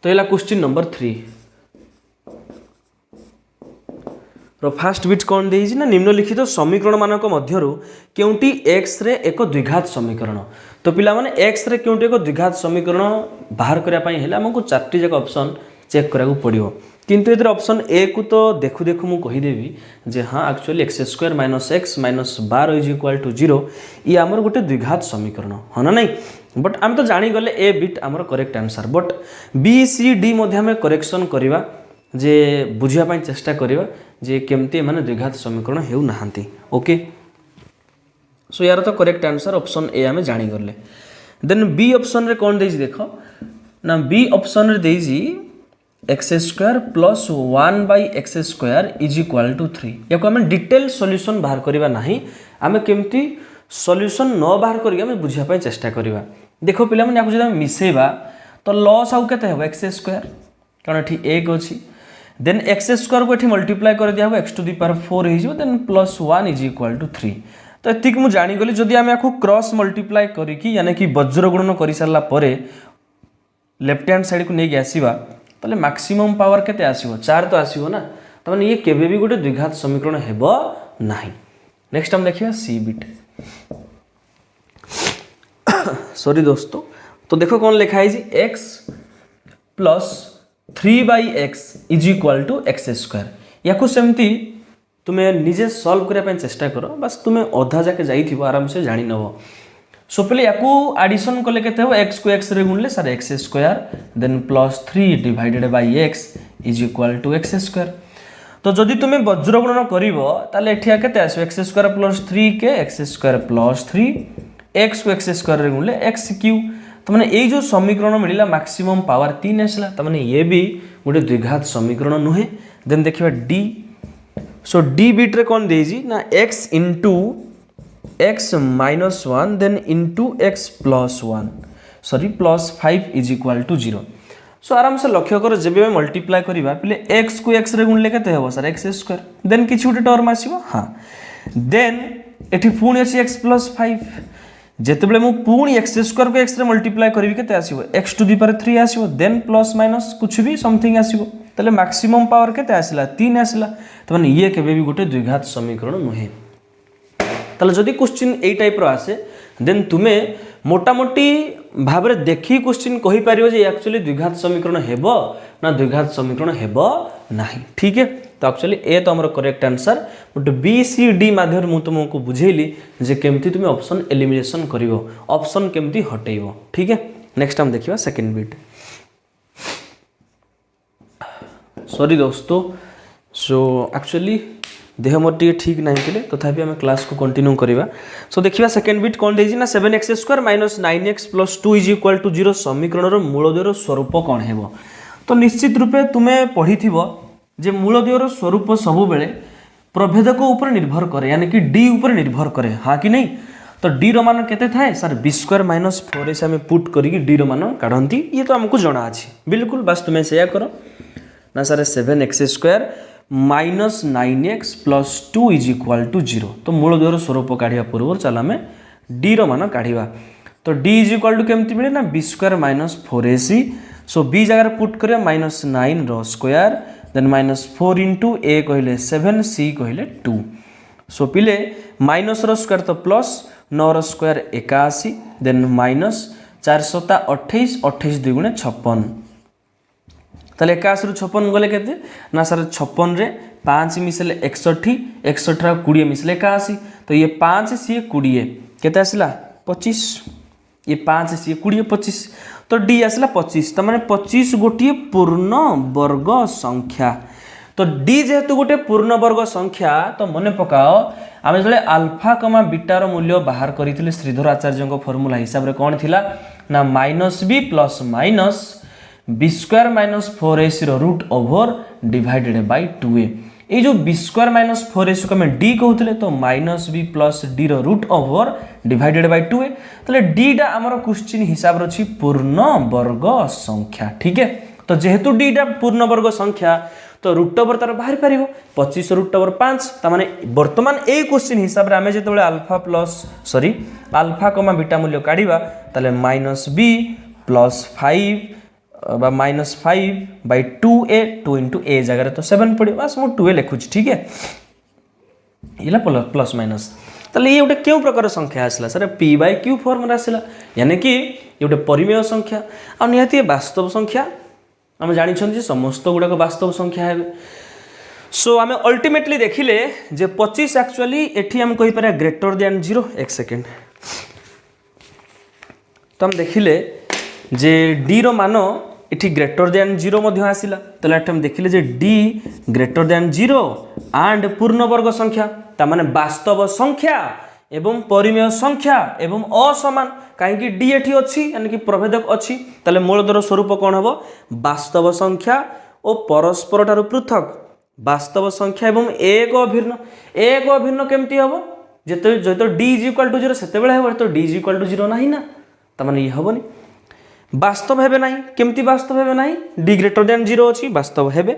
तो ये question number 3 fast bit कौन देइछि ना निम्नलिखित समीकरण मानक मध्यरु केउंटी x रे एक द्विघात समीकरण। तो पिला माने x रे केउंटी एक द्विघात समीकरण बाहर करिया पई हेला हमको चारटी जक ऑप्शन चेक करा पड़ो किंतु इधर ऑप्शन ए को तो देखु देखु मु कहि देबी जे हां एक्चुअली x² - x - 12 = 0 ये हमर गोटे द्विघात समीकरण हो ना नहीं। बट हम तो जानी गले ए बिट हमर correct answer but B C D मध्ये हम करेक्शन करिवा जे बुझिया पई चेष्टा करिवा जे केमती माने द्विघात समीकरण हेउ नाहंती। ओके सो यार तो करेक्ट आंसर ऑप्शन ए हमें जानी गले। देन बी ऑप्शन रे कोन देछि देखो ना बी ऑप्शन रे देछि x² + 1/x² = 3 याको हमें डिटेल सॉल्यूशन बाहर करिवा नाही हमें केमती सॉल्यूशन न बाहर करिया हमें बुझिया पई चेष्टा करिवा। देखो पिला माने याको जदा मिसेबा तो लॉस आउ केते हो x² कारण एठी 1 अछि देन x² को एठी मल्टीप्लाई कर दिया हो x⁴ हो जिवो देन +1 = 3। तो एतिक मु जानि गली जदी हम याको क्रॉस मल्टीप्लाई करी कि यानी कि वज्र गुणन करि सारला परे लेफ्ट हैंड साइड को नै आसीबा तले मैक्सिमम पावर केते आसीबो 4 तो आसीबो ना त माने ये केबे भी गोटे द्विघात समीकरण हेबो नाही। नेक्स्ट हम देखिया सी बिट सॉरी दोस्तों तो देखो कौन लिखा है जी x + 3/x = x²। याकू सेमती तुम्हें निजे सॉल्व करने चेष्टा करो बस तुम्हें अधा जाके जाइथिबो आराम से जानि नबो। सो पहले याकू एडिशन कले केते हो x को x रे गुणले सारे x² देन +3 / x = x²। तो जदि तुम्हें वज्र गुणन करिवो ताले एठिया केते आसीबो x² + 3 के x² + 3 x को x² रे गुणले x³। तो माने ए जो समीकरण मिलिला मैक्सिमम पावर 3 आसला त माने ये भी गोटे द्विघात समीकरण नुहे। देन देखिबा डी सो डी बिट रे कोन देजी ना x * x - 1 then x + 1 sorry +5 = 0। सो आराम से लक्ष्य करो जब हम मल्टीप्लाई करिबा पहले x को x रे गुणले केते हेबो सर x² देन किछि उटे टर्म आसीबो हां देन एठी पुणी अछि x + 5 जेतेबेले मु पुणी x² को x रे मल्टीप्लाई करिवि केते आसीबो x⁴ आसीबो देन प्लस माइनस कुछ भी समथिंग आसीबो तले मैक्सिमम पावर केते आसीला 3 आसीला त माने ये केबे भी गोटे द्विघात समीकरण नहे। तले जदि क्वेश्चन ए टाइप रो आसे देन तुमे मोटा मोटी भाबरे देखि क्वेश्चन कहि पारियो जे एक्चुअली द्विघात समीकरण हेबो ना द्विघात समीकरण हेबो नाही। ठीक है तो एक्चुअली ए तो हमर correct answer but B C D माध्यम मु तुमको बुझेली जे केमती तुमे ऑप्शन एलिमिनेशन करिवो ऑप्शन केमती हटेइबो। ठीक है नेक्स्ट हम देखिबा सेकंड बिट सॉरी दोस्तों सो एक्चुअली देह मोर टी ठीक नहीं थिले तथापि हम क्लास को कंटिन्यू करिवा। सो देखिबा सेकंड बिट कोन देजी ना 7x² - 9x + 2 = 0 समीकरण रो मूलद्वयर स्वरूप कोन हेबो। तो निश्चित रूपे तुमे पढिथिबो जे मूलद्वयर स्वरूप सब बेले प्रभेदक ऊपर निर्भर करे यानी कि d ऊपर निर्भर करे हाँ कि नहीं। तो d रो मान केते थाए सर b² - 4 से हमें पुट करी d रो मान काढंती ये तो हमको जणा अछि बिल्कुल बस तुमे सेया करो ना सर 7x² - 9x + 2 = 0। तो मूलद्वयर स्वरूप काढिया पूर्व चल हमें d रो मान काढिबा। तो d = केमती मिले ना b² - 4ac सो b जगह पुट करिया -9 रो स्क्वायर देन -4 * a कहले 7 c कहले 2 सो पिले माइनस रो स्क्वायर तो प्लस 9 रो स्क्वायर 81 देन -4 * 28 28 2 * 56 ताले 81 रु 56 गले केते ना सर 56 रे 5 मिसले 61 61 रा 20 मिसले 81 तो ये 5 सी 20 केते आसला 25 ये 5 सी 20 25 तो डी आसला 25 त माने 25 गोटे पूर्ण वर्ग संख्या। तो डी जेहेतु गोटे पूर्ण वर्ग संख्या तो मन पकाओ आम जो अल्फा कमा बीटा रो मूल्य बाहर करथिले श्रीधर आचार्य फॉर्मूला हिसाब रे कोन थिला ना -b + -b² - 4ac रो root over divided by 2a ये जो b² - 4ac को हमें d कहउतले तो -b + d रो root over divided by 2a तले d डा हमर क्वेश्चन हिसाब रो छी पूर्ण वर्ग संख्या। ठीक है तो जेहेतु d डा पूर्ण वर्ग संख्या तो रूट ओवर तार बाहर पारिबो 25 रूट ओवर 5 त माने वर्तमान ए क्वेश्चन हिसाब रे हमें जेतबेले अल्फा कमा बीटा मूल्य काढिबा तले -b + 5 -5/2a 2 × a जगह तो 7 पड़े बस मु 2a लिखुची ठीक है इला प्लस माइनस ताले ये गोटे क्यों प्रकार संख्या आसला सर p/q फॉर्म रे आसला यानी कि ये गोटे परिमेय संख्या आ निहाती वास्तव संख्या आम जानी समस्त गुड़ाक वास्तव संख्या है सो आम अल्टीमेटली देखिले जे 25 एक्चुअली एठी हम कहि पारे ग्रेटर देन 0 एक सेकेंड तो हम देखिले जे d रो मान इठी ग्रेटर देन 0 मध्य आसिला तो लास्ट हम देखिले जे d ग्रेटर देन 0 एंड पूर्ण वर्ग संख्या ता माने वास्तव संख्या एवं परिमेय संख्या एवं असमान कहीं d एठी अछि यानी कि प्रभेदक अछि ताले मूलधर स्वरूप कोन हबो वास्तव संख्या और परस्पर ठारु पृथक वास्तव संख्या एवं एक अभिन्न केमती हबो जेते जेतो d = 0 सेते बेले हबो तो d = 0 नाही ना त माने ये हबोनी वास्तव हेबे नाही केमती वास्तव हेबे नाही d ग्रेटर देन 0 अछि वास्तव हेबे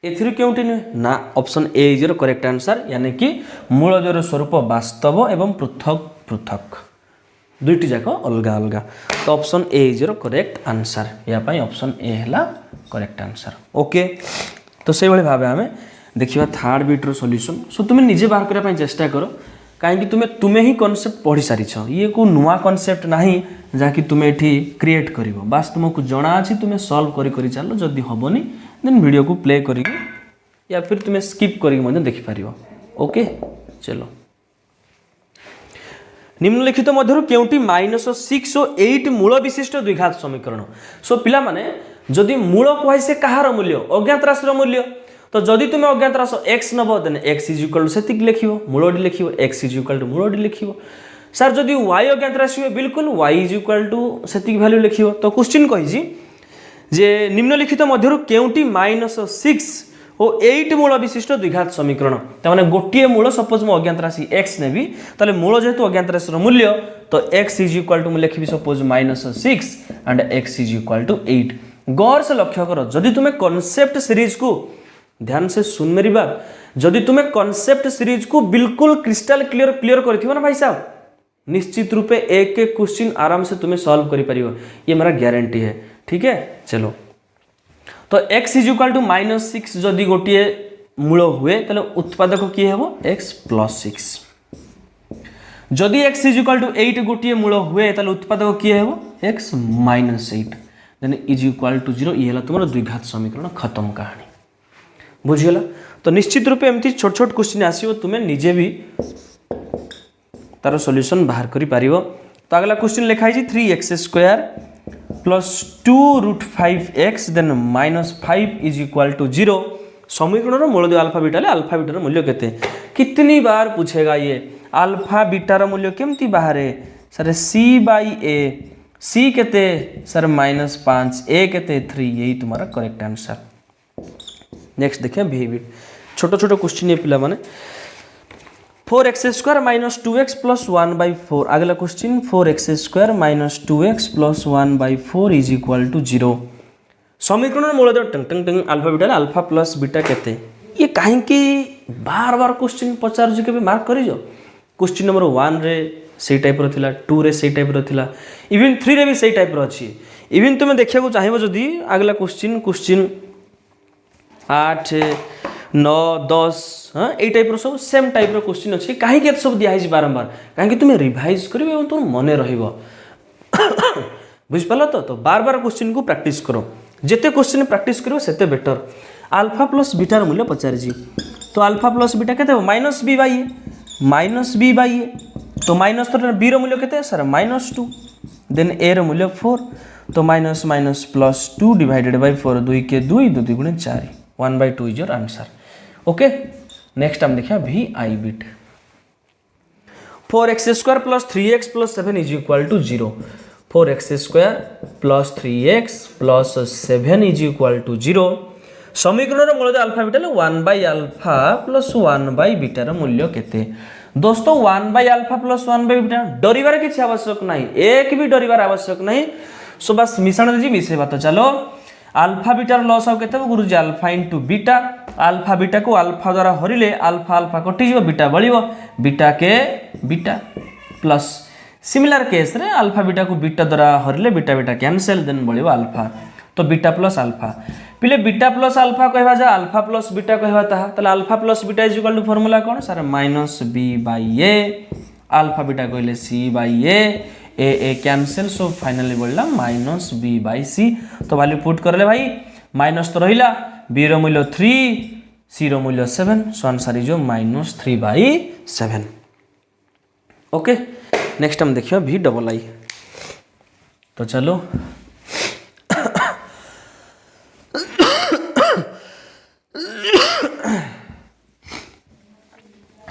एथिरु केउटी न ना option A is your correct answer यानी कि मूलधर स्वरूप वास्तव एवं पृथक पृथक दुईटी जाक अलगा अलगा तो option A is your correct answer या पई ऑप्शन ए हला करेक्ट आंसर ओके तो से भली भाबे हमें देखिबा थर्ड बिट रो सॉल्यूशन सो तुम निजे बाहर करा पई चेष्टा करो कहीं तुम्हें ही कॉन्सेप्ट पढ़ी सारी ये को नुआ कॉन्सेप्ट नहीं जहाँकि तुम्हें एठी क्रिएट करिवो बास तुमको जना अछि तुम्हें सॉल्व करी चलो जदी हबनी देन वीडियो को प्ले करी या फिर तुम्हें स्किप करी मने देखि पारिवो ओके चलो निम्नलिखित मध्यरु केउटी -6 और 8 मूल विशिष्ट द्विघात समीकरण सो पिला माने जदी मूल कहै से कहार मूल्य अज्ञात राशि रो मूल्य तो जदि तुम अज्ञात राशि x नब देन x = सेतिक लिखिवो मूलडी लिखिवो x = मूलडी लिखिवो सर जदि y अज्ञात राशि हो बिल्कुल y = सेतिक वैल्यू लिखिवो तो क्वेश्चन कहि जे निम्नलिखित मध्यरु केउटी -6 और 8 मूल विशिष्ट द्विघात समीकरण ताने गोटिए मूल सपोज मो अज्ञात राशि x नेबी ताले मूल जेतु अज्ञात राशि रो मूल्य तो x = मु लिखिबि सपोज -6 एंड x = 8 गौर से लक्ष्य करो जदि तुम कॉन्सेप्ट सीरीज को ध्यान से सुन मेरी बात जदि तुम्हें कॉन्सेप्ट सीरीज को बिल्कुल क्रिस्टल क्लियर करथिबो ना भाई साहब निश्चित रूपे एक एक क्वेश्चन आराम से तुम्हें सॉल्व करि परिबो ये मेरा गारंटी है ठीक है चलो तो x = -6 जदि गोटिए मूल हुए तले उत्पादक की हेबो x + 6 जदि x = 8 गोटिए मूल हुए तले उत्पादक की हेबो x - 8 देन = 0 ये हला तुमरो द्विघात समीकरण खत्म कहानी बुझिगला तो निश्चित रूपे एमती छोट छोट क्वेश्चन आसीबो तुम्हें निजे भी तार सॉल्यूशन बाहर करि पारिबो तो अगला क्वेश्चन लिखा है 3x² + 2√5x देन -5 = 0 समीकरण मूल अल्फा बीटा रो मूल्य केते कितनी बार पूछेगा ये अल्फा बीटा रो मूल्य केमती बाहर सर c/a c केते सर -5 a केते 3 यही तुम्हारा करेक्ट आंसर नेक्स्ट देखिए बिहेवियर छोटो छोटो क्वेश्चन ये पिला माने 4x² - 2x + 1/4 अगला क्वेश्चन 4x² - 2x + 1/4 = 0 समीकरण मूल टंग टंग टंग अल्फा प्लस बीटा केते ये कहीं की बार बार क्वेश्चन पचार के मार्क कर क्वेश्चन नंबर 1 रे से टाइप रो थिला 2 रे से टाइप रो थिला इवन 3 रे भी से टाइप रो अछि इवन तुम देखिया को चाहिबो जदी अगला क्वेश्चन 8 9 10 हाँ ये टाइप सब सेम टाइप क्वेश्चन अच्छी कहीं सब दिखाई बारंबार कहीं तुम रिवाइज कर तुम मन रुझिपाल तो बार बार क्वेश्चन को प्रैक्टिस करो जिते क्वेश्चन प्रैक्टिस करो सेते बेटर अल्फा प्लस बीटार मूल्य पचारि तो अल्फा प्लस बीटा के -b/a तो माइनस तो बी मूल्य के सर -2 देन ए मूल्य 4 तो माइनस +2 / 4 2 के 2 2 × 4 1/2 is your answer okay next हम देखिए vi bit 4x² + 3x + 7 = 0 4x² + 3x + 7 = 0 समीकरण मूल अल्फा बीटा 1/α + 1/β मूल्य केते दोस्तों 1/α + 1/β डरिवार किसी आवश्यक नहीं एक भी डरिवार आवश्यक नहीं सो बस मिश्रण जी मिसेबा तो चलो अल्फा बीटार लॉस आउ केते गुरुजी अल्फा * बीटा अल्फा बीटा को अल्फा द्वारा हरिले अल्फा कटि जीव बीटा बळिवो बीटा के बीटा प्लस सिमिलर केस रे अल्फा बीटा को बीटा द्वारा हरले बीटा बीटा कैंसल देन बळिबो अल्फा तो बीटा प्लस अल्फा पिले बीटा प्लस अल्फा कहवा जा अल्फा प्लस बीटा कहवा ता तले alpha plus beta is equal to formula कोन sir minus B by A alpha beta कहले सी बाय ए कैंसल सो फाइनली बोलला माइनस बी बाय सी तो वैल्यू पुट करले भाई माइनस तो रहिला बी रो मूल्य 3 सी रो मूल्य 7 so answer is -3/7 okay next हम देखियो भी डबल आई तो चलो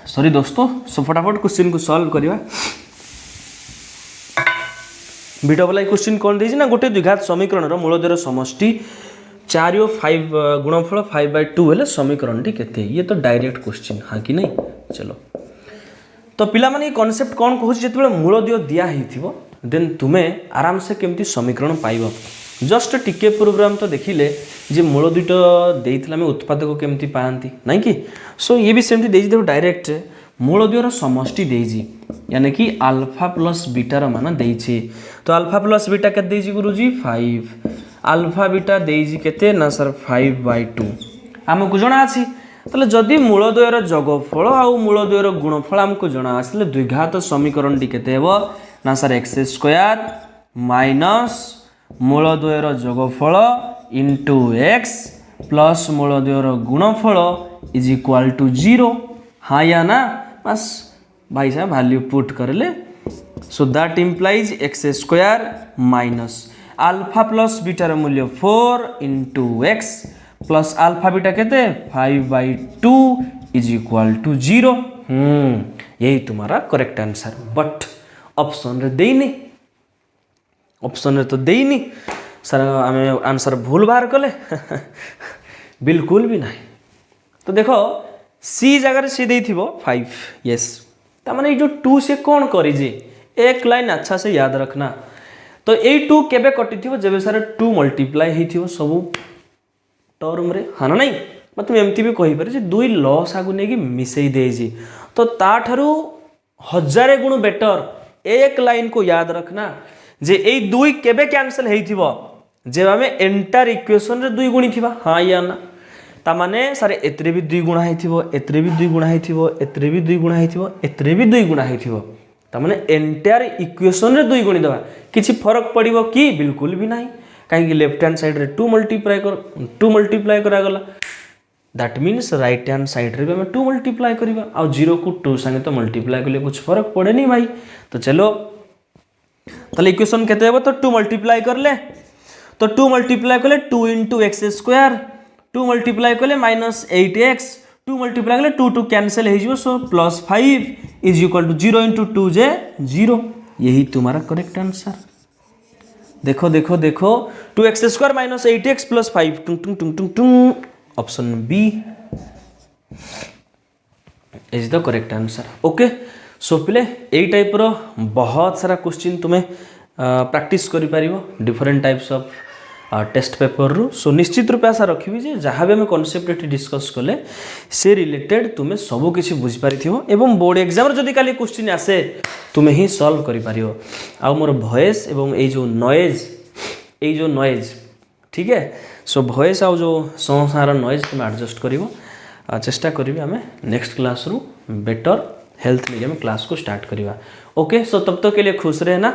सॉरी दोस्तों सो फटाफट क्वेश्चन को सॉल्व करिवा बी डबल आई क्वेश्चन कौन देछि ना गोटे द्विघात समीकरण रो मूलद्वयर समष्टि 4 और 5 गुणनफल 5/2 हेले समीकरण टी केते ये तो डायरेक्ट क्वेश्चन हां कि नहीं चलो तो पिला माने कांसेप्ट कौन कहू जेते मूलद्वय दिया हिथिबो देन तुमे आराम से केमती समीकरण पाइबो जस्ट टिके प्रोग्राम तो देखिले जे मूलद्वय देइथिला में उत्पादक केमती पांती नहीं कि सो ये भी सेमती देछि देखो डायरेक्ट मूलद्वयर समष्टि देछि यानी कि अल्फा प्लस बीटा रो मान देछि तो अल्फा प्लस बीटा के देछि गुरुजी 5 अल्फा बीटा देछि केते ना सर 5/2 हमकु जणा अछि तले जदि मूलद्वयर जोगफल आ मूलद्वयर गुणफल हमकु जणा आसले द्विघात समीकरण टी केते हेबो ना सर x² माइनस मूलद्वयर जोगफल इनटू x प्लस मूलद्वयर गुणफल इज इक्वल टू 0 हाँ या ना बस भाई साहब वैल्यू पुट करले so that implies x² minus alpha plus beta मूल्य 4 into x plus alpha beta केते 5/2 इज इक्वल टू 0 यही तुम्हारा करेक्ट आंसर बट ऑप्शन रे देइनी ऑप्शन रे तो देइनी सर हमें आंसर भूल बाहर कले बिल्कुल भी नहीं तो देखो सी जगह सी देइथिबो 5 यस ता माने जो 2 से कौन करी जे एक लाइन अच्छा से याद रखना तो ए 2 केबे कटिथिबो जेबे सर 2 मल्टीप्लाई हेथिबो सब टर्म रे हां नहीं मतलब एमती भी कहि पारे जे 2 लॉस आगु नेकी मिसई देजी तो ता ठारू 1000 गुण बेटर एक लाइन को याद रखना जे ए 2 केबे कैंसिल हेथिबो जे हमें एंटायर इक्वेशन रे 2 गुणी थिबा हां या ना ता माने सर एतरे भी 2 गुणा हेथिबो एतरे भी 2 गुणा हेथिबो एतरे भी 2 गुणा हेथिबो एतरे भी 2 गुणा हेथिबो ता माने एंटायर इक्वेशन रे 2 गुणी दबा किछि फरक पड़िबो कि बिल्कुल भी नाही काहे लेफ्ट हैंड साइड रे 2 मल्टीप्लाई करा गला that means right hand side रे हम 2 मल्टीप्लाई करबा आ 0 को 2 संगे तो मल्टीप्लाई करले कुछ फरक पड़े नहीं भाई तो चलो तले इक्वेशन केते हेबो तो 2 मल्टीप्लाई करले तो 2 मल्टीप्लाई करले 2 * x², 2 मल्टीप्लाई करले -8x, 2 मल्टीप्लाई करले 2 कैंसिल हो सो +5 इज इक्वल टू 0 * 2 जे 0 यही तुम्हारा करेक्ट आंसर देखो देखो देखो 2x² - 8x + 5 टुंग टुंग टुंग टुंग टुंग option B is the correct answer okay so पिले एई टाइप रो बहुत सारा क्वेश्चन तुम्हें प्रैक्टिस करि परिबो different types of test paper रु सो निश्चित रूप आशा रखी जे जहाँ भी आम कनसेप्ट डिस्कस कले से रिलेटेड तुम्हें सब किसी बुझी पारिथिबो एवं बोर्ड एग्जाम जदि काली क्वेश्चन आसे तुम्हें ही सॉल्व करि पारियो आ मोर वॉइस एवं ए जो नॉइज ठीक है सो वॉइस आ जो संसार नॉइज तुम एडजस्ट करिवो चेष्टा करिवे आमे नेक्स्ट क्लास रु बेटर हेल्थ लेके हम क्लास को स्टार्ट करिवा ओके सो तब तक के लिए खुश रहना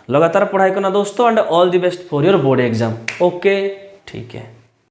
लगातार पढ़ाई करना दोस्तों and all the best for your board exam okay ठीक है।